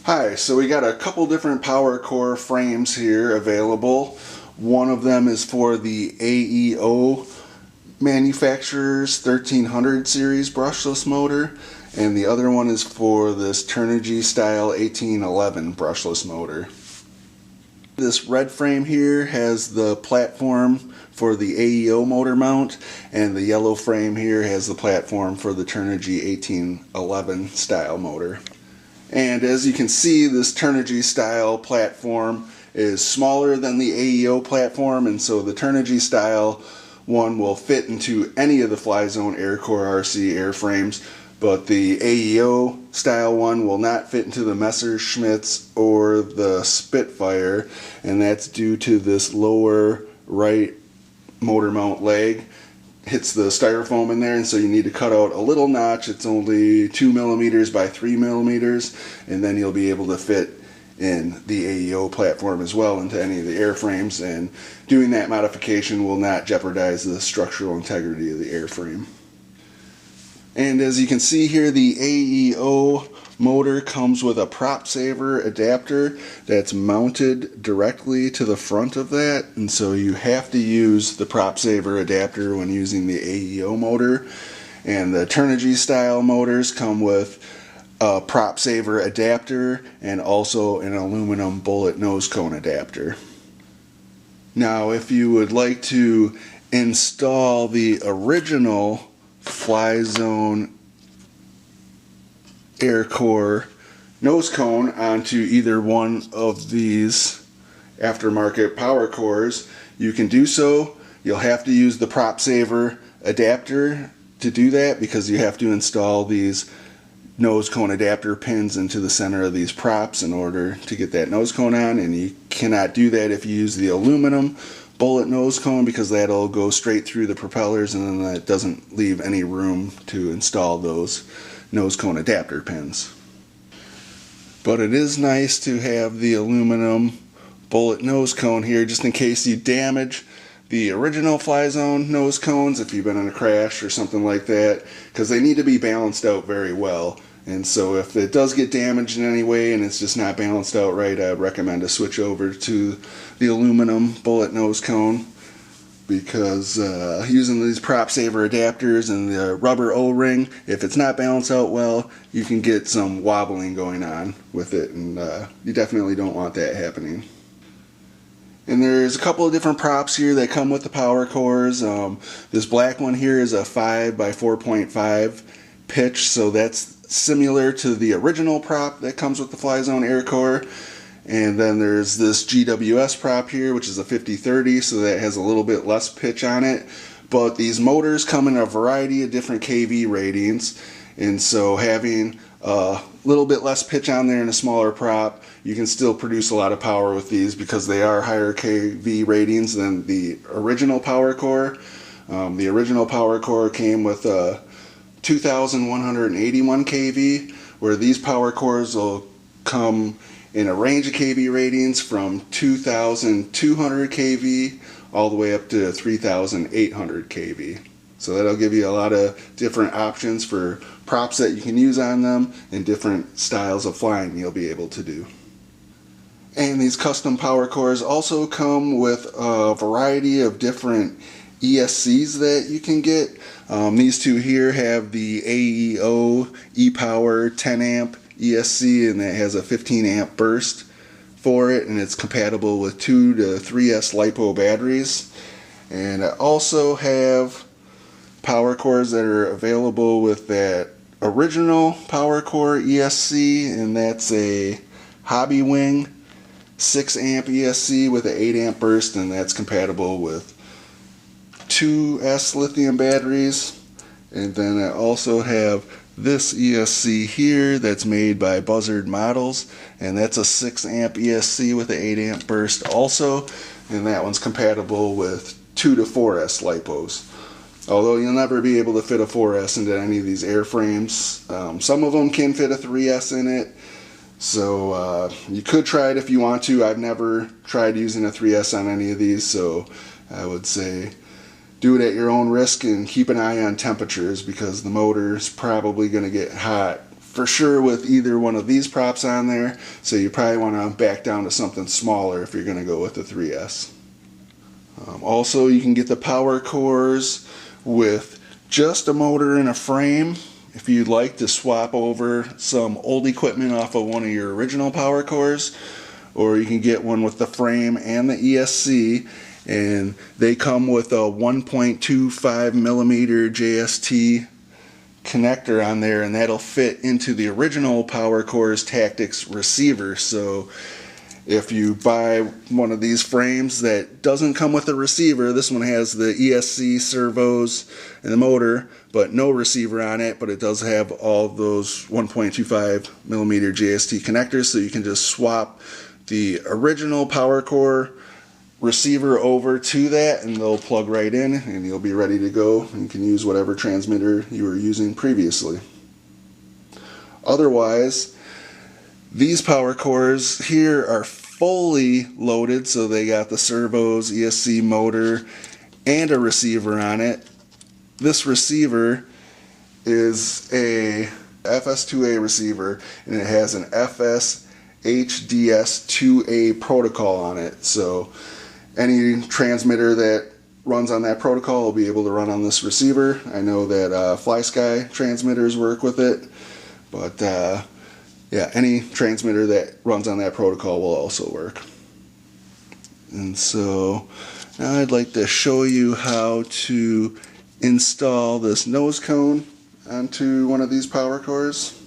Hi, so we got a couple different Powercore frames here available. One of them is for the AEO manufacturer's 1300 series brushless motor, and the other one is for this Turnigy style 1811 brushless motor. This red frame here has the platform for the AEO motor mount, and the yellow frame here has the platform for the Turnigy 1811 style motor. And as you can see, this Turnigy style platform is smaller than the AEO platform, and so the Turnigy style one will fit into any of the Flyzone Aircore RC airframes, but the AEO style one will not fit into the Messerschmitts or the Spitfire, and that's due to this lower right motor mount leg hits the styrofoam in there, and so you need to cut out a little notch. It's only 2 millimeters by 3 millimeters, and then you'll be able to fit in the AEO platform as well into any of the airframes, and doing that modification will not jeopardize the structural integrity of the airframe. And as you can see here, the AEO motor comes with a prop saver adapter that's mounted directly to the front of that, and so you have to use the prop saver adapter when using the AEO motor. And the Turnigy style motors come with a prop saver adapter and also an aluminum bullet nose cone adapter. Now, if you would like to install the original Flyzone Aircore nose cone onto either one of these Aftermarket Powercores, you can do so. You'll have to use the prop saver adapter to do that, because you have to install these nose cone adapter pins into the center of these props in order to get that nose cone on, and you cannot do that if you use the aluminum bullet nose cone, because that'll go straight through the propellers, and then that doesn't leave any room to install those nose cone adapter pins. But it is nice to have the aluminum bullet nose cone here, just in case you damage the original Flyzone nose cones if you've been in a crash or something like that, because they need to be balanced out very well. And so if it does get damaged in any way and it's just not balanced out right, I'd recommend to switch over to the aluminum bullet nose cone, because using these prop saver adapters and the rubber O-ring, if it's not balanced out well, you can get some wobbling going on with it, and you definitely don't want that happening. And there's a couple of different props here that come with the Powercores. This black one here is a 5 by 4.5 pitch, so that's similar to the original prop that comes with the Flyzone Aircore. And then there's this GWS prop here, which is a 50-30, so that has a little bit less pitch on it. But these motors come in a variety of different kV ratings, and so having a little bit less pitch on there and a smaller prop, you can still produce a lot of power with these, because they are higher kV ratings than the original Powercore. The original Powercore came with a 2,181 kV, where these Powercores will come in a range of kV ratings from 2,200 kV all the way up to 3,800 kV. So that'll give you a lot of different options for props that you can use on them, and different styles of flying you'll be able to do. And these custom Powercores also come with a variety of different ESCs that you can get. These two here have the AEO E-Power 10 amp ESC, and that has a 15 amp burst for it, and it's compatible with 2 to 3S LiPo batteries. And I also have Powercores that are available with that original Powercore ESC, and that's a Hobby Wing 6 amp ESC with an 8 amp burst, and that's compatible with 2S lithium batteries. And then I also have this ESC here that's made by Buzzard Models, and that's a 6 amp ESC with an 8 amp burst also, and that one's compatible with 2 to 4S LiPos. Although you'll never be able to fit a 4S into any of these airframes. Some of them can fit a 3S in it, so you could try it if you want to. I've never tried using a 3S on any of these, so I would say do it at your own risk, and keep an eye on temperatures, because the motor's probably going to get hot for sure with either one of these props on there, so you probably want to back down to something smaller if you're going to go with the 3S. Also, you can get the Powercores with just a motor and a frame if you'd like to swap over some old equipment off of one of your original Powercores, or you can get one with the frame and the ESC, and they come with a 1.25 millimeter JST connector on there, and that'll fit into the original Powercores Tactics receiver. So if you buy one of these frames that doesn't come with a receiver, this one has the ESC servos and the motor, but no receiver on it, but it does have all those 1.25 millimeter JST connectors, so you can just swap the original Powercore receiver over to that and they'll plug right in and you'll be ready to go, and you can use whatever transmitter you were using previously. Otherwise, these Powercores here are fully loaded, so they got the servos, ESC motor, and a receiver on it. This receiver is a FS2A receiver, and it has an FS-HDS2A protocol on it. So any transmitter that runs on that protocol will be able to run on this receiver. I know that FlySky transmitters work with it, but yeah, any transmitter that runs on that protocol will also work. And so now I'd like to show you how to install this nose cone onto one of these Powercores.